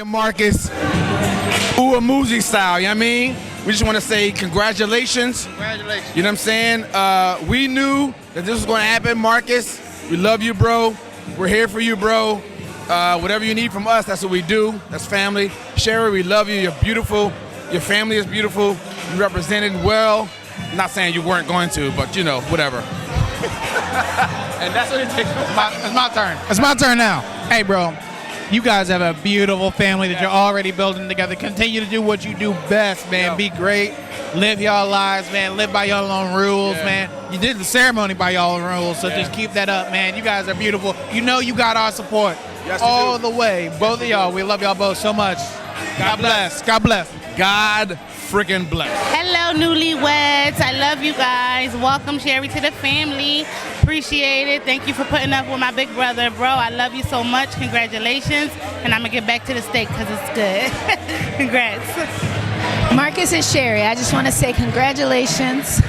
Marcus, ooh, a music style, you know what I mean? We just want to say congratulations. Congratulations. You know what I'm saying? We knew that this was going to happen, Marcus. We love you, bro. We're here for you, bro. Whatever you need from us, that's what we do. That's family. Shari, we love you. You're beautiful. Your family is beautiful. You represented well. I'm not saying you weren't going to, but you know, whatever. And that's what it takes. It's my turn. It's my turn now. Hey, bro. You guys have a beautiful family that you're already building together. Continue to do what you do best, man. Yeah. Be great. Live y'all lives, man. Live by your own rules, man. You did the ceremony by your own rules, so just keep that up, man. You guys are beautiful. You know you got our support all the way. Both of y'all. We love y'all both so much. God bless. God bless. God freaking bless. Hello, newlyweds. I love you guys. Welcome, Shari, to the family. Appreciate it. Thank you for putting up with my big brother, bro. I love you so much. Congratulations. And I'm going to get back to the steak because it's good. Congrats. Marcus and Shari, I just want to say congratulations.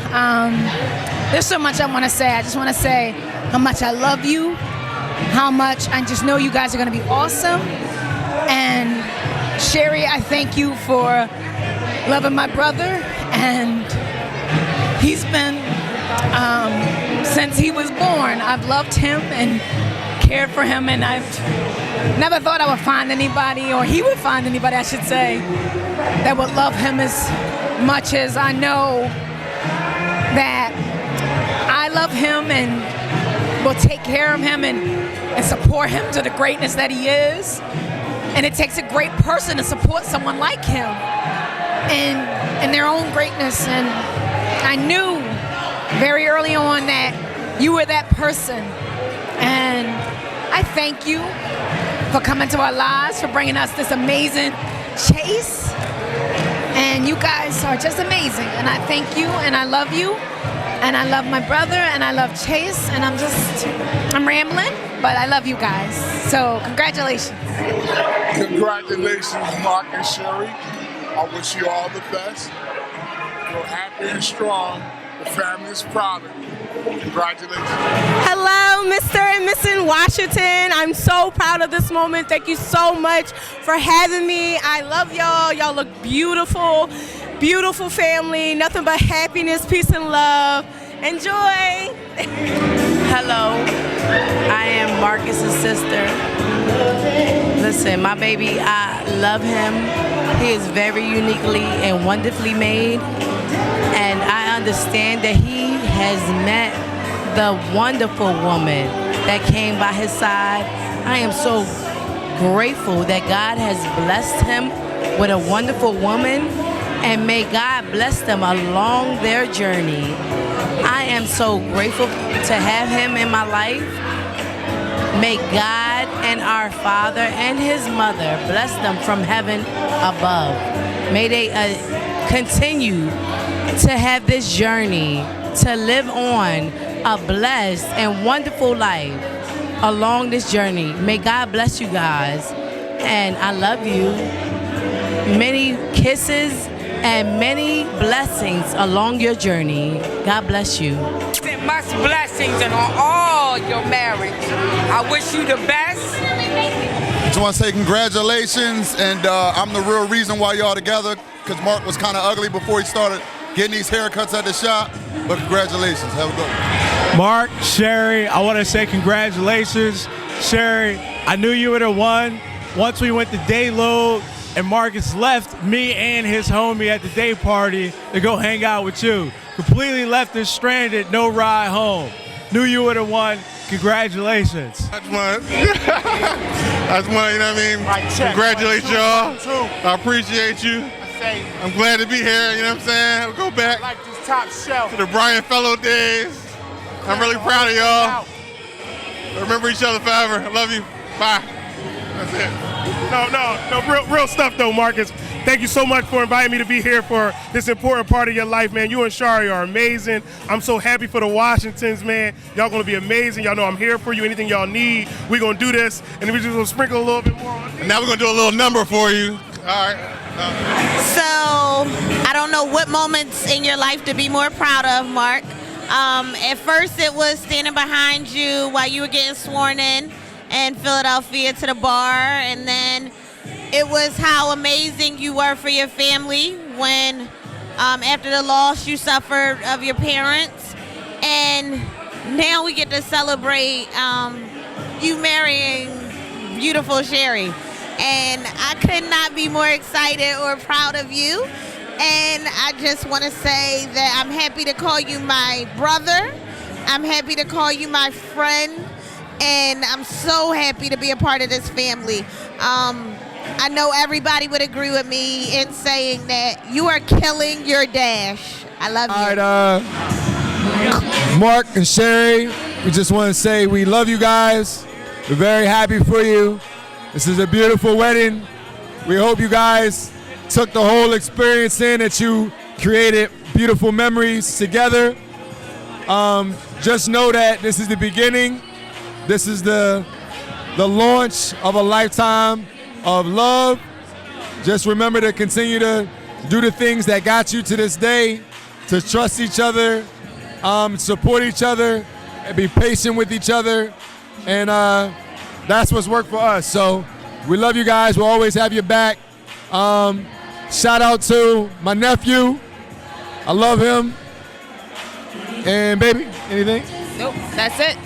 There's so much I want to say. I just want to say how much I love you, how much I just know you guys are going to be awesome. And Shari, I thank you for loving my brother. And he's been, since he was born, I've loved him and cared for him. And I've never thought I would find anybody, or he would find anybody, I should say, that would love him as much as I know that I love him and will take care of him and support him to the greatness that he is. And it takes a great person to support someone like him in their own greatness. And I knew very early on that you were that person. And I thank you for coming to our lives, for bringing us this amazing Chase. And you guys are just amazing. And I thank you and I love you. And I love my brother and I love Chase. And I'm rambling, but I love you guys. So congratulations. Congratulations, Mark and Shari. I wish you all the best. You're happy and strong. The family is proud of you. Congratulations. Hello, Mr. and Mrs. Washington. I'm so proud of this moment. Thank you so much for having me. I love y'all. Y'all look beautiful. Beautiful family. Nothing but happiness, peace, and love. Enjoy. Hello, I am Marcus's sister. Listen, my baby, I love him. He is very uniquely and wonderfully made. And I understand that he has met the wonderful woman that came by his side. I am so grateful that God has blessed him with a wonderful woman, and may God bless them along their journey. I am so grateful to have him in my life. May God and our Father and his mother bless them from heaven above. May they continue to have this journey, to live on a blessed and wonderful life along this journey. May God bless you guys. And I love you. Many kisses and many blessings along your journey. God bless you. Much blessings and on all your marriage. I wish you the best. Just want to say congratulations, and I'm the real reason why y'all together, because Mark was kind of ugly before he started getting these haircuts at the shop, but congratulations. Have a good one. Mark, Shari, I want to say congratulations. Shari, I knew you were the one. Once we went to day load and Marcus left me and his homie at the day party to go hang out with you. Completely left us stranded, no ride home. Knew you were the one. Congratulations. That's one. That's one, you know what I mean? Congratulations, y'all. I appreciate you. I'm glad to be here, you know what I'm saying? We'll go back This top shelf. to the Brian Fellow days. I'm really proud of y'all. Remember each other forever. I love you. Bye. That's it. No, real stuff though, Marcus. Thank you so much for inviting me to be here for this important part of your life, man. You and Shari are amazing. I'm so happy for the Washingtons, man. Y'all gonna be amazing. Y'all know I'm here for you. Anything y'all need, we're gonna do this, and we're just gonna sprinkle a little bit more on it. And now we're gonna do a little number for you. All right. So, I don't know what moments in your life to be more proud of, Mark. At first, it was standing behind you while you were getting sworn in Philadelphia to the bar, and then it was how amazing you were for your family when, after the loss you suffered of your parents. And now we get to celebrate you marrying beautiful Shari. And I could not be more excited or proud of you. And I just want to say that I'm happy to call you my brother. I'm happy to call you my friend. And I'm so happy to be a part of this family. I know everybody would agree with me in saying that you are killing your dash. I love you. All right, Mark and Shari, we just want to say we love you guys. We're very happy for you. This is a beautiful wedding. We hope you guys took the whole experience in, that you created beautiful memories together. Just know that this is the beginning. This is the launch of a lifetime of love. Just remember to continue to do the things that got you to this day, to trust each other, support each other, and be patient with each other. And that's what's worked for us. So we love you guys. We'll always have your back. Shout out to my nephew. I love him. And baby, anything? Nope, that's it.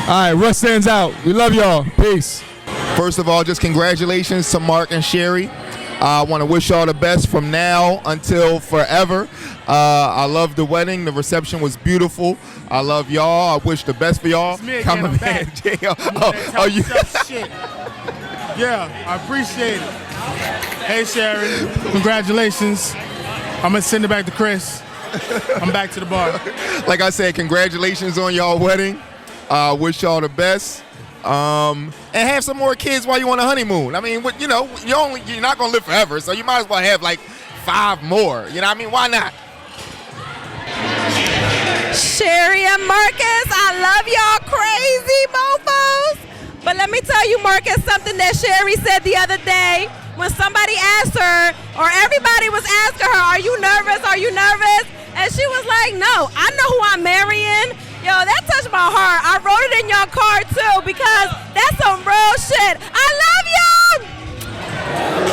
All right, Russ stands out. We love y'all. Peace. First of all, just congratulations to Mark and Shari. I want to wish y'all the best from now until forever. I love the wedding. The reception was beautiful. I love y'all. I wish the best for y'all. It's me again, I'm back. Oh, you? Shit. Yeah, I appreciate it. Hey, Shari, congratulations. I'm going to send it back to Chris. I'm back to the bar. Like I said, congratulations on y'all wedding. Wish y'all the best. And have some more kids while you on a honeymoon. I mean, you know, you're not gonna live forever, so you might as well have like 5 more. You know what I mean? Why not? Shari and Marcus, I love y'all crazy mofos. But let me tell you, Marcus, something that Shari said the other day when somebody asked her, or everybody was asking her, are you nervous? Are you nervous? And she was like, no, I know who I'm marrying. Yo, that touched my heart. I wrote it in your card too because that's some real shit. I love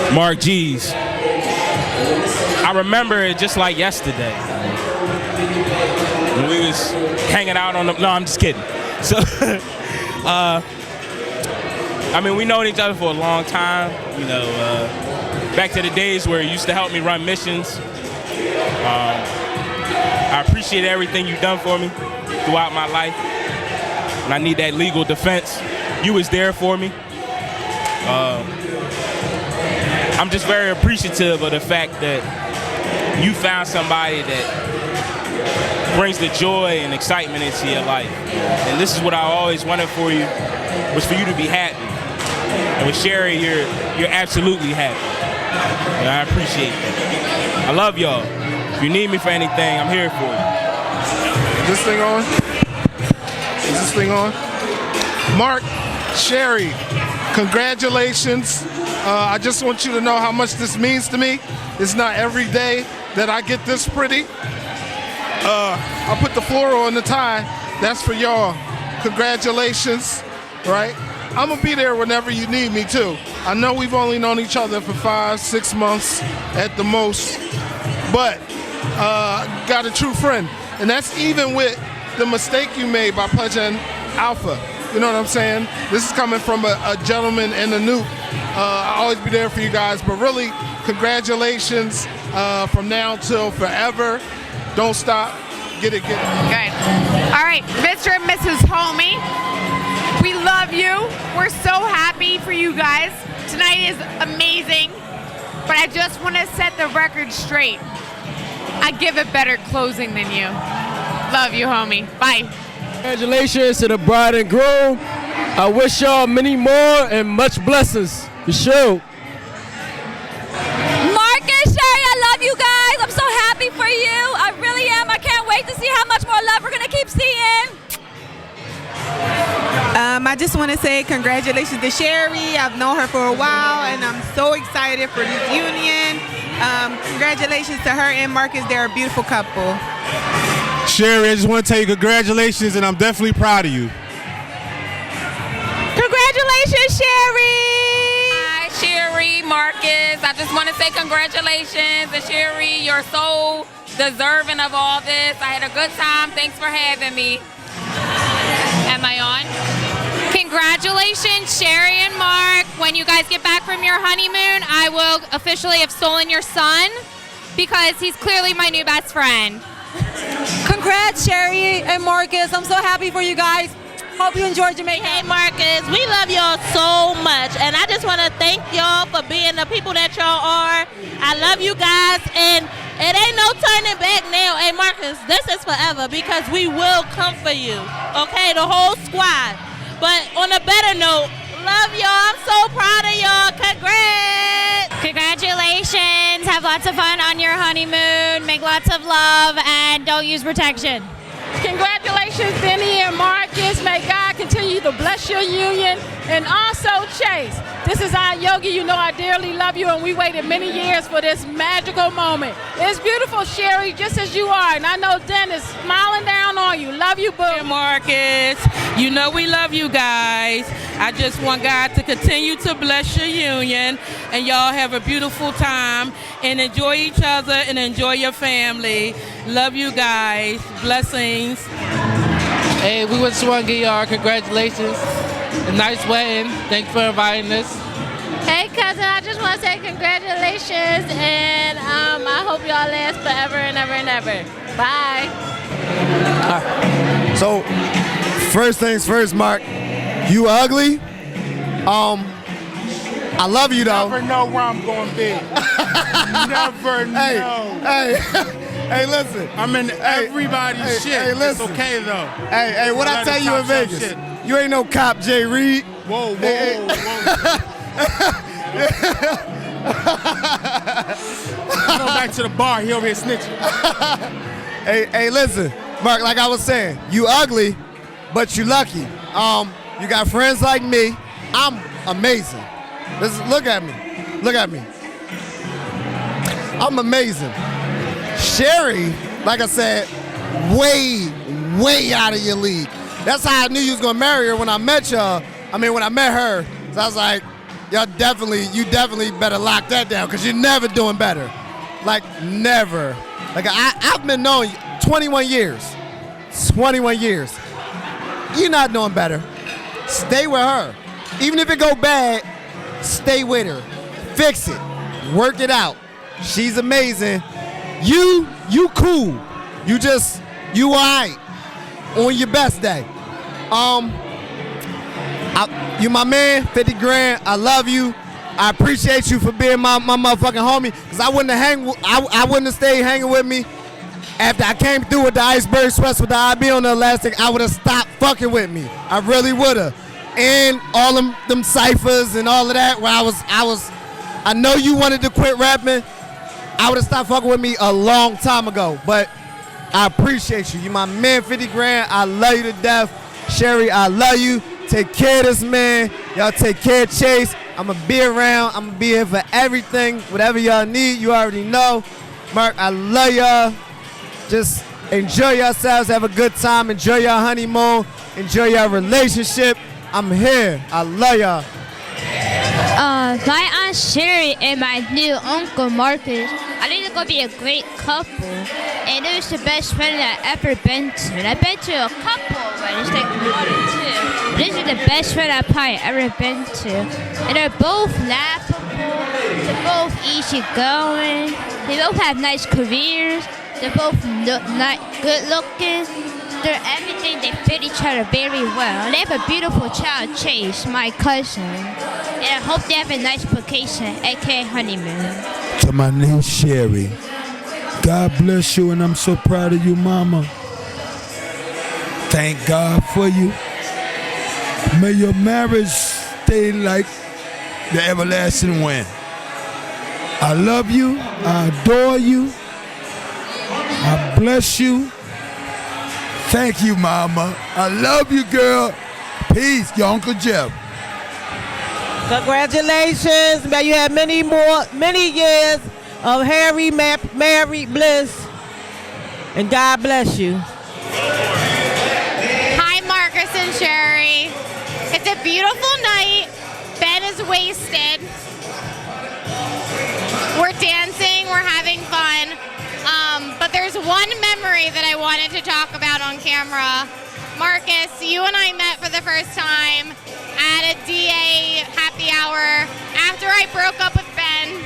you. Mark G's. I remember it just like yesterday. When we was hanging out on the, no, I'm just kidding. So, I mean, we known each other for a long time. You know, back to the days where you used to help me run missions. I appreciate everything you've done for me throughout my life. When I need that legal defense, you was there for me. I'm just very appreciative of the fact that you found somebody that brings the joy and excitement into your life. And this is what I always wanted for you, was for you to be happy. And with Shari, you're absolutely happy. And I appreciate that. I love y'all. If you need me for anything, I'm here for you. Is this thing on? Is this thing on? Mark, Shari, congratulations. I just want you to know how much this means to me. It's not every day that I get this pretty. I put the floral on the tie. That's for y'all. Congratulations, right? I'm gonna be there whenever you need me too. I know we've only known each other for 5-6 months at the most, but got a true friend. And that's even with the mistake you made by pledging Alpha. You know what I'm saying? This is coming from a gentleman in the Nuke. I'll always be there for you guys, but really, congratulations from now till forever. Don't stop. Get it, get it. Good. All right, Mr. and Mrs. Homie, we love you. We're so happy for you guys. Tonight is amazing, but I just want to set the record straight. I give it better closing than you. Love you, homie. Bye. Congratulations to the bride and groom. I wish y'all many more and much blessings. For sure. Mark and Shari, I love you guys. I'm so happy for you. I really am. I can't wait to see how much more love we're going to keep seeing. I just want to say congratulations to Shari. I've known her for a while, and I'm so excited for this union. Congratulations to her and Marcus. They're a beautiful couple. Shari, I just want to tell you congratulations, and I'm definitely proud of you. Congratulations, Shari. Hi, Shari. Marcus. I just want to say congratulations. And Shari, you're so deserving of all this. I had a good time. Thanks for having me. Am I on? Congratulations, Shari and Mark. When you guys get back from your honeymoon, I will officially have stolen your son because he's clearly my new best friend. Congrats, Shari and Marcus. I'm so happy for you guys. Hope you enjoyed Jamaica. Hey, Marcus, we love y'all so much. And I just want to thank y'all for being the people that y'all are. I love you guys. And it ain't no turning back now. Hey, Marcus, this is forever because we will come for you. Okay, the whole squad. But on a better note, love y'all. I'm so proud of y'all. Congrats. Congratulations. Have lots of fun on your honeymoon. Make lots of love and don't use protection. Congratulations, Denny and Marcus. May God continue to bless your union. And also, Chase, this is our Yogi. You know I dearly love you, and we waited many years for this magical moment. It's beautiful, Shari, just as you are. And I know Dennis smiling down on you. Love you, boo. Hey, Marcus, you know we love you guys. I just want God to continue to bless your union, and y'all have a beautiful time, and enjoy each other, and enjoy your family. Love you guys. Blessings. Hey, we just want to give y'all congratulations. A nice wedding. Thanks for inviting us. Hey, cousin, I just want to say congratulations, and I hope y'all last forever and ever and ever. Bye. So, first things first, Mark. You ugly. I love you though. Never know where I'm going to be. Never know. Hey, listen. I'm in everybody's shit. Hey, listen. It's okay though. Hey, what I tell you in Vegas? Shit. You ain't no cop, Jay Reed. Whoa. Go back to the bar. He over here snitching. Hey, listen, Mark. Like I was saying, you ugly, but you lucky. You got friends like me. I'm amazing. Look at me. Look at me. I'm amazing. Shari, like I said, way out of your league. That's how I knew you was gonna marry her when I met y'all. When I met her. So I was like, you definitely better lock that down because you're never doing better. Like, never. Like, I've been knowing you 21 years. 21 years. You're not doing better. Stay with her. Even if it go bad, stay with her. Fix it. Work it out. She's amazing. You cool. You all right on your best day. You my man, 50 grand. I love you. I appreciate you for being my motherfucking homie. Cause I wouldn't have stayed hanging with me after I came through with the iceberg sweats with the IB on the elastic. I would have stopped fucking with me. I really would have. And all them ciphers and all of that where I know you wanted to quit rapping. I would have stopped fucking with me a long time ago. But I appreciate you. You my man, 50 grand. I love you to death. Shari, I love you. Take care of this man. Y'all take care of Chase. I'ma be around. I'ma be here for everything. Whatever y'all need, you already know. Mark, I love y'all. Just enjoy yourselves. Have a good time. Enjoy your honeymoon. Enjoy your relationship. I'm here. I love y'all. My Aunt Shari and my new Uncle Marcus, I think they're going to be a great couple. And it was the best wedding I've ever been to. And I've been to a couple weddings, like more than two. This is the best wedding I've probably ever been to. And they're both laughable. They're both easygoing. They both have nice careers. They're both good looking. They're everything. They fit each other very well. And they have a beautiful child, Chase, my cousin. And I hope they have a nice vacation, aka honeymoon. To my niece Shari, God bless you, and I'm so proud of you, Mama. Thank God for you. May your marriage stay like the everlasting wind. I love you. I adore you. I bless you. Thank you, Mama. I love you, girl. Peace, your Uncle Jeff. Congratulations. May you have many years of happy married bliss. And God bless you. Hi, Marcus and Shari. It's a beautiful night. Ben is wasted. We're dancing, we're having fun. But there's one memory that I wanted to talk about on camera. Marcus, you and I met for the first time at a DA happy hour after I broke up with Ben,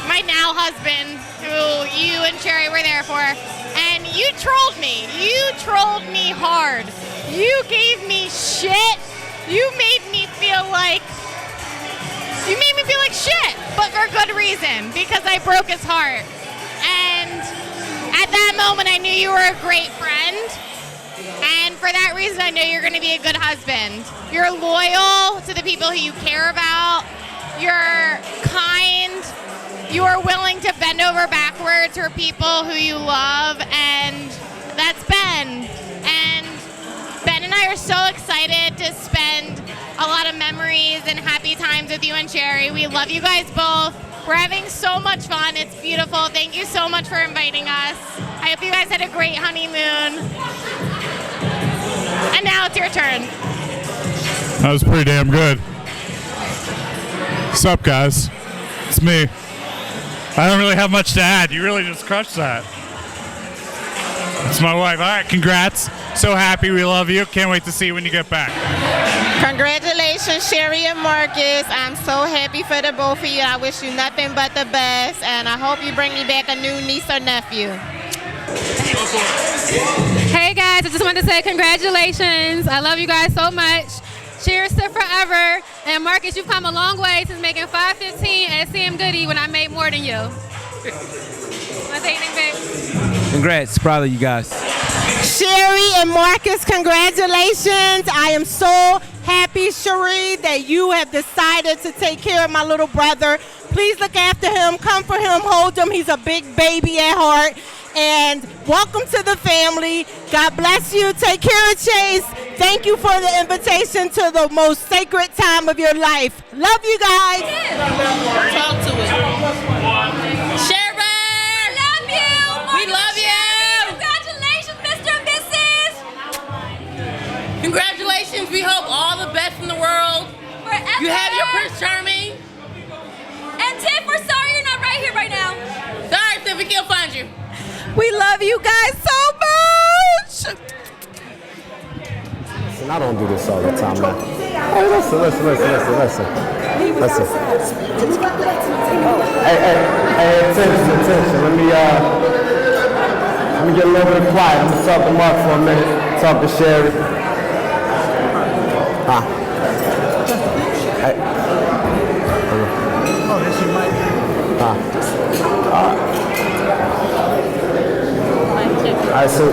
my now husband, who you and Shari were there for. And you trolled me. You trolled me hard. You gave me shit. You made me feel like shit, but for good reason, because I broke his heart. And at that moment, I knew you were a great friend. And for that reason, I know you're going to be a good husband. You're loyal to the people who you care about. You're kind. You are willing to bend over backwards for people who you love. And that's Ben. And Ben and I are so excited to spend a lot of memories and happy times with you and Shari. We love you guys both. We're having so much fun. It's beautiful. Thank you so much for inviting us. I hope you guys had a great honeymoon. And now it's your turn. That was pretty damn good. What's up, guys? It's me. I don't really have much to add. You really just crushed that. It's my wife. All right, congrats. So happy. We love you. Can't wait to see you when you get back. Congratulations, Shari and Marcus. I'm so happy for the both of you. I wish you nothing but the best, and I hope you bring me back a new niece or nephew. Hey guys, I just wanted to say congratulations. I love you guys so much. Cheers to forever. And Marcus, you've come a long way since making 515 at CM Goody when I made more than you. Want to say anything, babe? Congrats, proud of you guys. Shari and Marcus, congratulations. I am so happy, Shari, that you have decided to take care of my little brother. Please look after him, comfort him, hold him. He's a big baby at heart. And welcome to the family. God bless you. Take care of Chase. Thank you for the invitation to the most sacred time of your life. Love you guys. Talk to it. Shari! Love you. We love you. Congratulations, Mr. and Mrs. Congratulations. We hope all the best in the world. Forever. You have your Prince Charming. And Tiff, we're sorry you're not right here right now. Sorry, Tiff, we can't find you. We love you guys so much. Listen, I don't do this all the time, man. Hey, listen. Hey, attention. Let me get a little bit quiet. I'm gonna talk to Mark for a minute. Talk to Shari. Hey. Oh, that's your mic. All right, so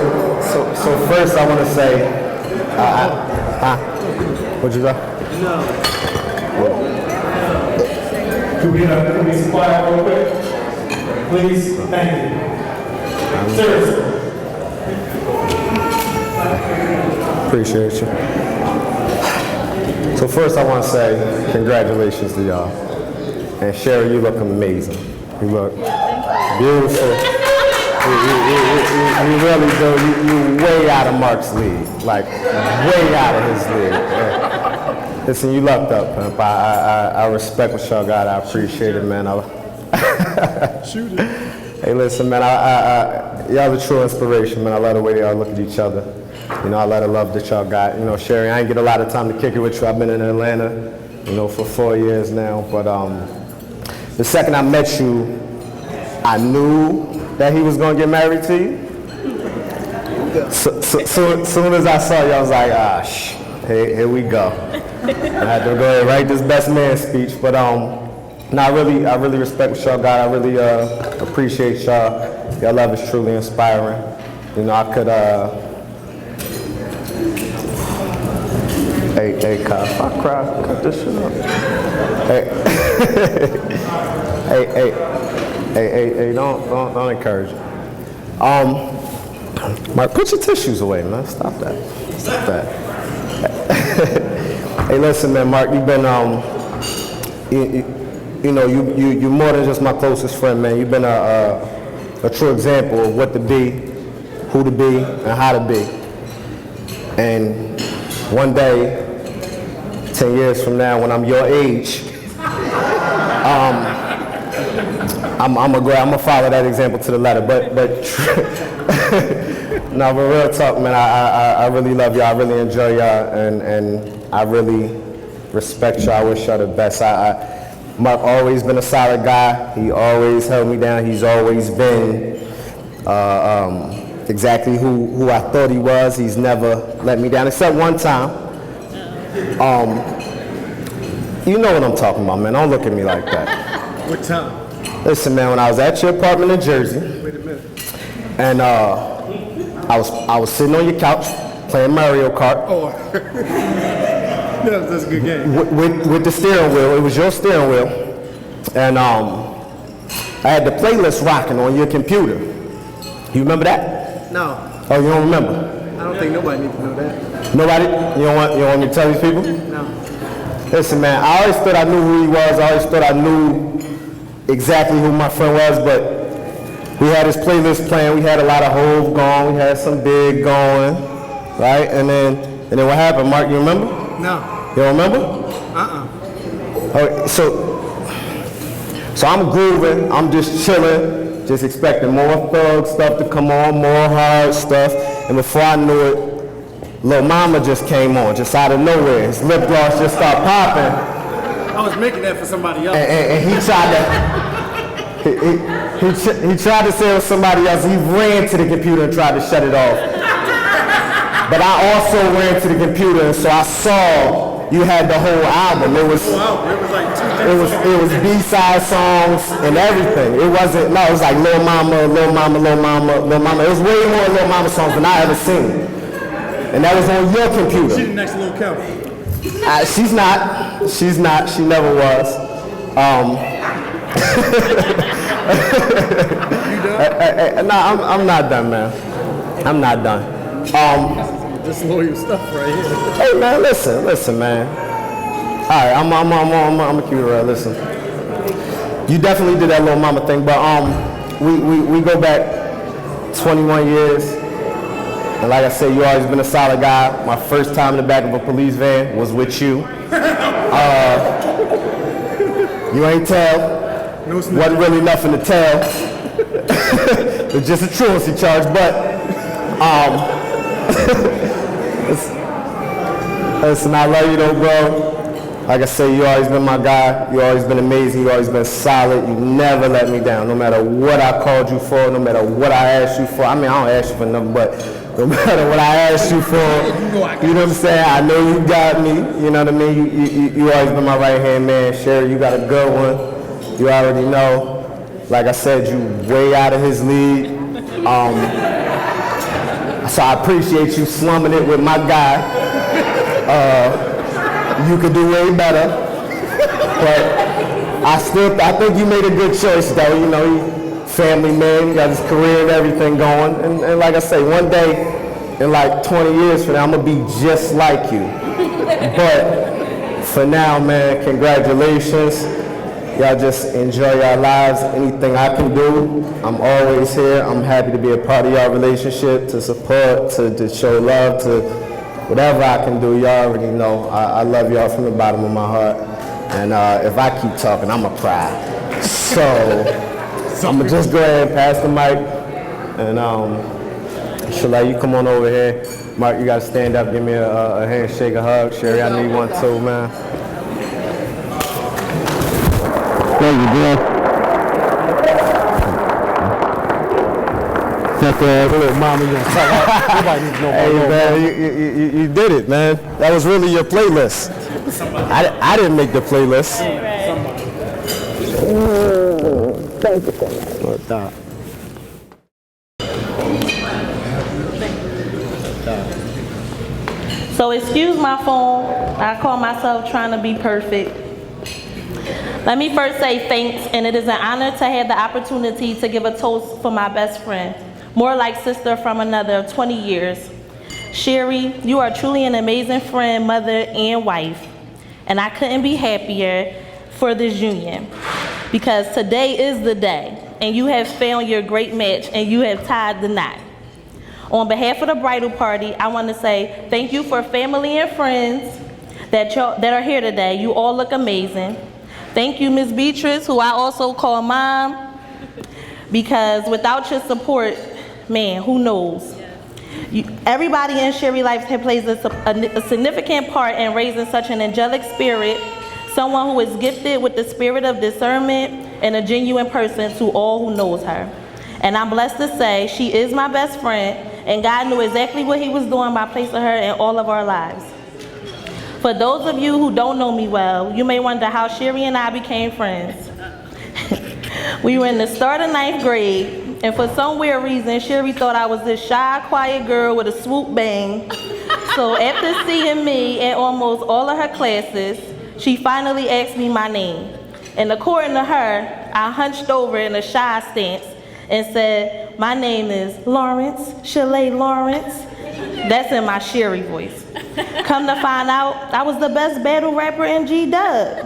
first I want to say, what'd you go? No. Can we be quiet real quick? Please, thank you. Seriously. Appreciate you. So first I want to say congratulations to y'all. And Shari, you look amazing. You look beautiful. You really do. You way out of Mark's league. Like, way out of his league. Yeah. Listen, you lucked up, pimp. I respect what y'all got. I appreciate it, man. Shoot it. Hey, listen, man. Y'all the true inspiration, man. I love the way y'all look at each other. You know, I love the love that y'all got. You know, Shari, I ain't get a lot of time to kick it with you. I've been in Atlanta, you know, for 4 years now. But the second I met you, I knew that he was gonna get married to you. Soon as I saw you, I was like, here we go. I had to go ahead and write this best man speech, but no, I really respect what y'all got. I really appreciate y'all. Y'all love is truly inspiring. You know, I could hey, Kyle, if I cry, cut this shit up. Hey, don't encourage it. Mark, put your tissues away, man. Stop that. Hey, listen, man, Mark, you've been, you're more than just my closest friend, man. You've been a true example of what to be, who to be, and how to be. And one day, 10 years from now, when I'm your age, I'm gonna follow that example to the letter. But no, but real talk, man. I really love y'all. I really enjoy y'all, and I really respect y'all. I wish y'all the best. Mark always been a solid guy. He always held me down. He's always been exactly who I thought he was. He's never let me down, except one time. You know what I'm talking about, man. Don't look at me like that. What time? Listen, man, when I was at your apartment in Jersey, Wait a minute. and I was sitting on your couch playing Mario Kart. Oh, that's a good game. With the steering wheel. It was your steering wheel. And I had the playlist rocking on your computer. You remember that? No, Oh, you don't remember? I don't think nobody needs to know that. Nobody? You don't want me to tell these people? No. Listen, man, I always thought I knew who he was. I always thought I knew exactly who my friend was, but we had his playlist playing. We had a lot of Hove going. We had some Big going, right? And then what happened, Mark? You remember? No. You don't remember? Okay, so I'm grooving. I'm just chilling, just expecting more thug stuff to come on, more hard stuff. And before I knew it, Lil Mama just came on, just out of nowhere. His lip gloss just started popping. I was making that for somebody else. And he tried to say it was somebody else. He ran to the computer and tried to shut it off. But I also ran to the computer, and so I saw you had the whole album. It was like it was B-side songs and everything. It wasn't, no, it was like Lil Mama, Lil Mama, Lil Mama, Lil Mama. It was way more Lil Mama songs than I ever seen. And that was on your computer. She's next to Lil Kel. She's not. She never was. No, I'm not done, man. I'm not done. This lawyer stuff right here. Hey, man, listen, man. All right, I'm gonna keep it real. Listen, you definitely did that Lil Mama thing, but we go back 21 years. And like I said, you always been a solid guy. My first time in the back of a police van was with you. You ain't tell. Wasn't really nothing to tell. It was just a truancy charge, but listen, I love you though, bro. Like I said, you always been my guy. You always been amazing. You always been solid. You never let me down, no matter what I called you for, no matter what I asked you for. I mean, I don't ask you for nothing, but no matter what I asked you for, you know what I'm saying? I know you got me. You know what I mean? You always been my right hand man. Shari, you got a good one. You already know. Like I said, you way out of his league. So I appreciate you slumming it with my guy. You could do way better, but I think you made a good choice though. You know, he family man, he got his career and everything going. And like I say, one day, in like 20 years from now, I'm gonna be just like you. But for now, man, congratulations. Y'all just enjoy your lives. Anything I can do, I'm always here. I'm happy to be a part of y'all relationship, to support, to show love, to whatever I can do. Y'all already know. I love y'all from the bottom of my heart. And if I keep talking, I'm going to cry. So I'm going to just go ahead and pass the mic. And Shalai, you come on over here. Mark, you got to stand up, give me a handshake, a hug. Shari, I need one too, man. Thank you, bro. Little mama, nobody needs to know. Hey, man, you did it, man. That was really your playlist. I didn't make the playlist. Thank you so much. So excuse my phone. I call myself trying to be perfect. Let me first say thanks, and it is an honor to have the opportunity to give a toast for my best friend, more like sister from another of 20 years. Shari, you are truly an amazing friend, mother, and wife, and I couldn't be happier for this union, because today is the day, and you have found your great match, and you have tied the knot. On behalf of the bridal party, I want to say thank you for family and friends that are here today. You all look amazing. Thank you, Ms. Beatrice, who I also call Mom. Because without your support, man, who knows? Everybody in Shari's life plays a significant part in raising such an angelic spirit, someone who is gifted with the spirit of discernment and a genuine person to all who knows her. And I'm blessed to say she is my best friend, and God knew exactly what he was doing by placing her in all of our lives. For those of you who don't know me well, you may wonder how Shari and I became friends. We were in the start of 9th grade, and for some weird reason, Shari thought I was this shy, quiet girl with a swoop bang. So after seeing me in almost all of her classes, she finally asked me my name. And according to her, I hunched over in a shy stance and said, "My name is Lawrence, Chalet Lawrence." That's in my Shari voice. Come to find out, I was the best battle rapper in G-Dub.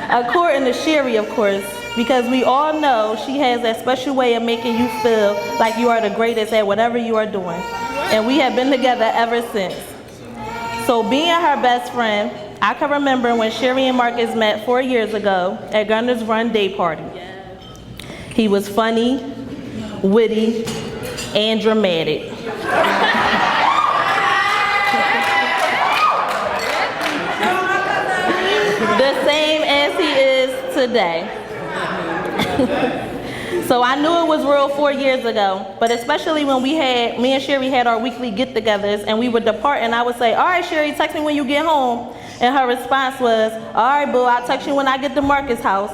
According to Shari, of course, because we all know she has that special way of making you feel like you are the greatest at whatever you are doing. And we have been together ever since. So being her best friend, I can remember when Shari and Marcus met 4 years ago at Gunner's Run Day Party. He was funny, witty, and dramatic. The same as he is today. So I knew it was real 4 years ago, but especially when me and Shari had our weekly get-togethers and we would depart, and I would say, "All right, Shari, text me when you get home." And her response was, "All right, boo, I'll text you when I get to Marcus' house."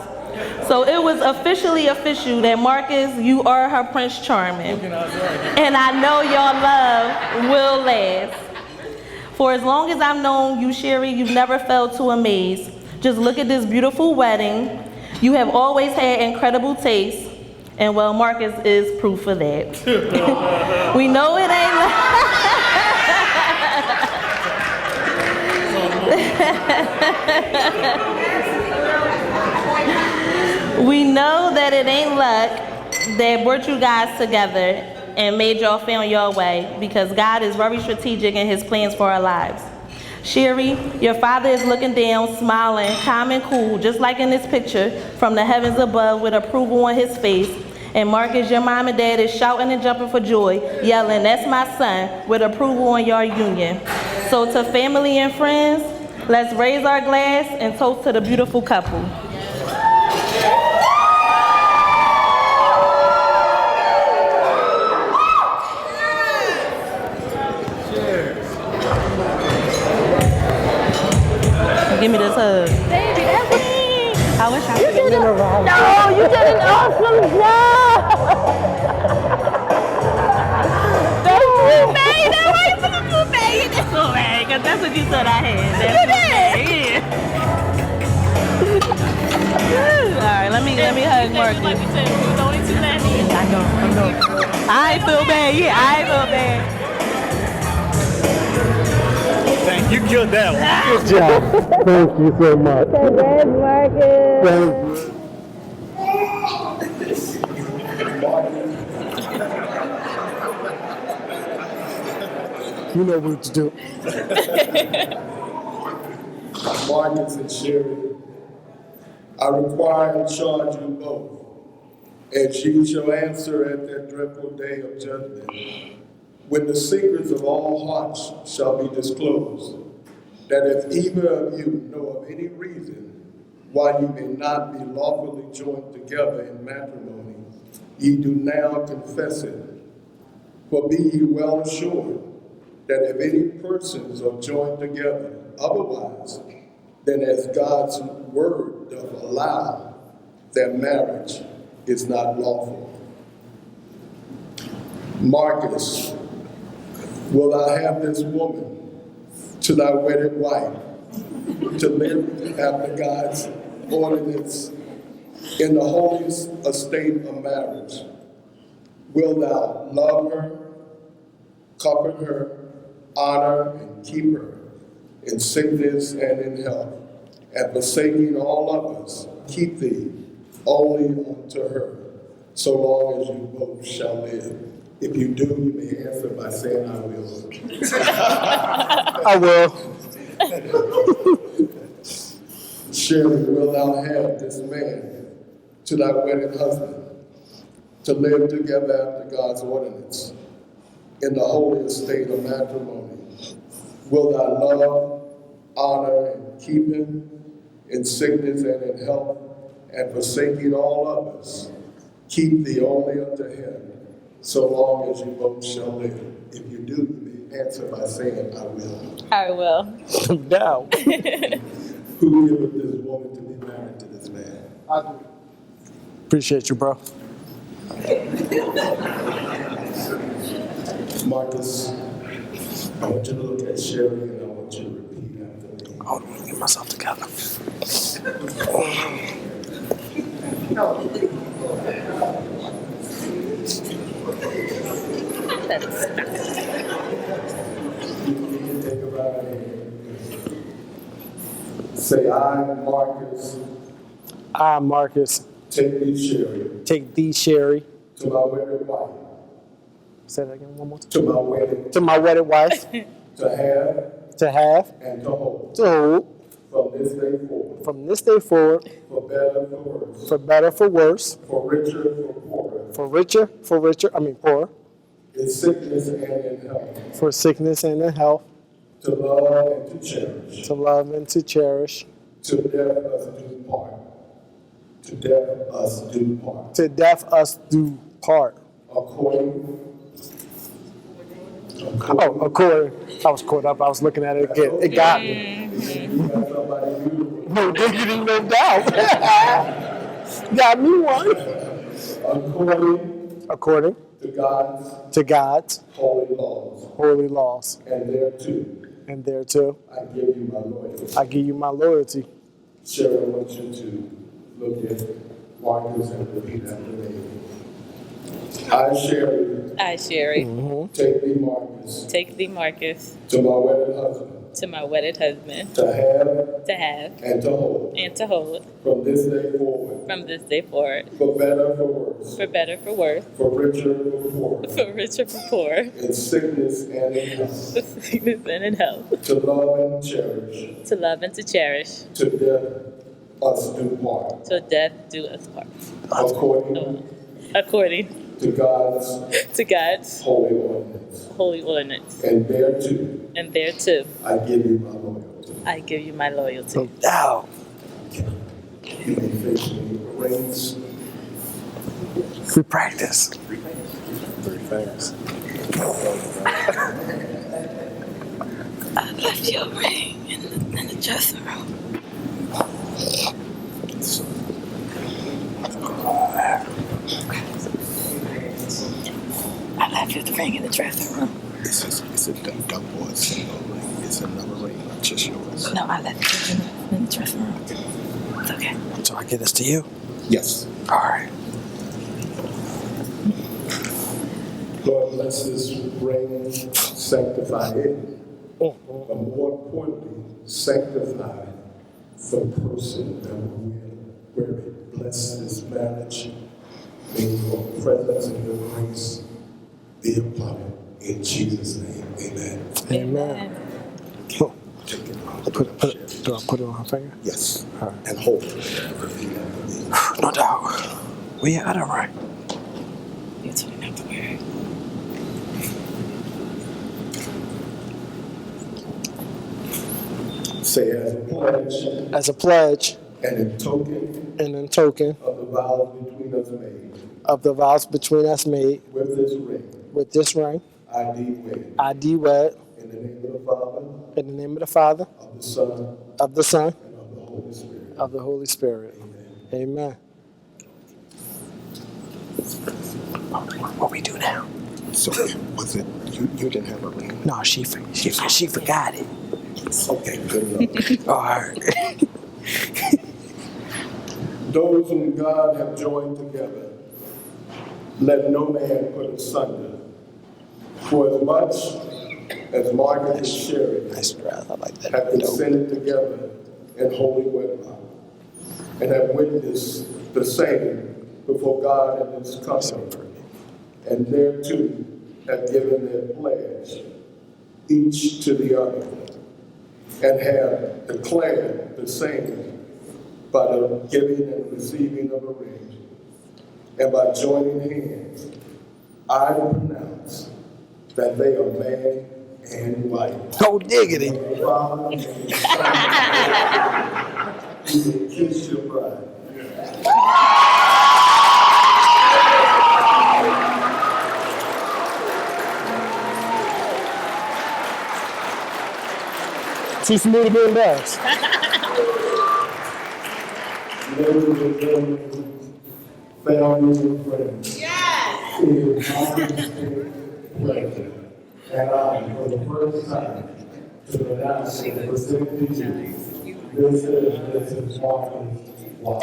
So it was officially official that Marcus, you are her Prince Charming. And I know your love will last. For as long as I've known you, Shari, you've never failed to amaze. Just look at this beautiful wedding. You have always had incredible taste. And well, Marcus is proof of that. We know it ain't We know that it ain't luck that brought you guys together and made y'all found your way, because God is very strategic in his plans for our lives. Shari, your father is looking down, smiling, calm and cool, just like in this picture, from the heavens above with approval on his face. And Marcus, your mom and dad is shouting and jumping for joy, yelling, "That's my son," with approval on your union. So to family and friends, let's raise our glass and toast to the beautiful couple. Give me this hug. Baby, that's me. I wish I could get in a row. No, you did an awesome job. Thank you, baby. Why you put a blue bag in this? Blue bag, because that's what you said I had. All right, let me hug Marcus. Like you said, you only two left. I know. I feel bad. Yeah, I feel bad. Thank you. Killed that one. Good job. Thank you so much. Congrats, Marcus. You know what to do. Marcus and Shari, I require and charge you both, as you shall answer at that dreadful day of judgment, when the secrets of all hearts shall be disclosed, that if either of you know of any reason why you may not be lawfully joined together in matrimony, ye do now confess it. For be ye well assured that if any persons are joined together otherwise than as God's word doth allow, their marriage is not lawful. Marcus, will thou have this woman to thy wedded wife, to live after God's ordinance in the holiest estate of marriage? Will thou love her, comfort her, honor and keep her in sickness and in health, and forsaking all others, keep thee only unto her, so long as you both shall live? If you do, you may answer by saying, "I will." I will. Shari, will thou have this man to thy wedded husband, to live together after God's ordinance in the holy estate of matrimony. Will thou love, honor, and keep him in sickness and in health, and forsaking all others, keep thee only unto him, so long as you both shall live. If you do, you may answer by saying, I will. I will. Now, who giveth this woman to be married to this man? I do. Appreciate you, bro. Marcus, I want you to look at Shari and I want you to repeat after me. Hold on, get myself together. Say, I, Marcus. I, Marcus. Take thee, Shari. Take thee, Shari. To my wedded wife. Say that again one more time. To my wedded. To my wedded wife. To have. To have. And to hold. To hold. From this day forward. From this day forward. For better, for worse. For better, for worse. For richer, for poorer. For richer, poorer. In sickness and in health. For sickness and in health. To love and to cherish. To love and to cherish. To death us do part. To death us do part. To death us do part. According. I was caught up. I was looking at it again. It got me. No diggity, no doubt. Got me one. According to God's holy laws. And thereto. I give you my loyalty. I give you my loyalty. Shari, I want you to look at Marcus and repeat after me. I, Shari. I, Shari. Take thee, Marcus. Take thee, Marcus. To my wedded husband. To my wedded husband. To have. To have. And to hold. And to hold. From this day forward. From this day forward. For better, for worse. For better, for worse. For richer, for poorer. For richer, for poor. In sickness and in health. For sickness and in health. To love and cherish. To love and to cherish. To death us do part. To death do us part. According to God's holy ordinance. Holy ordinance. And thereto. And thereto. I give you my loyalty. I give you my loyalty. Now. You may faithfully rings. We practice. 3 fingers. I left your ring in the dressing room. I left you the ring in the dressing room. It's a double single ring. It's another ring, not just yours. No, I left it in the dressing room. It's okay. So I give this to you? Yes. All right. Lord, bless this ring, sanctify it, but more importantly, sanctify the person that will wear it. Bless this marriage. May your presence and your grace be upon it. In Jesus' name, amen. Amen. Oh. Do I put it on her finger? Yes. All right. And hold it. No doubt. Well, yeah, I don't right. You told me not to wear it. Say as a pledge. As a pledge. And in token. And in token. Of the vows between us made. Of the vows between us made. With this ring. With this ring. I do wed. I do wed. In the name of the Father. In the name of the Father. Of the Son. Of the Son. And of the Holy Spirit. Of the Holy Spirit. Amen. What we do now? So was it you didn't have a ring? No, she forgot it. Okay, good enough. All right. Those whom God have joined together, let no man put asunder. For as much as Margaret and Shari have consented together in holy wedlock, and have witnessed the same before God and His company, and thereto have given their pledge, each to the other, and have declared the same by the giving and receiving of a ring. and by joining hands, I pronounce that they are man and wife. Oh, diggity. Father and Son, you will kiss your bride. Too smooth to be embarrassed. Ladies and gentlemen, family and friends. Yes! It is my distinct pleasure, and I, for the first time, to announce and present to you, this is Marcus Watt.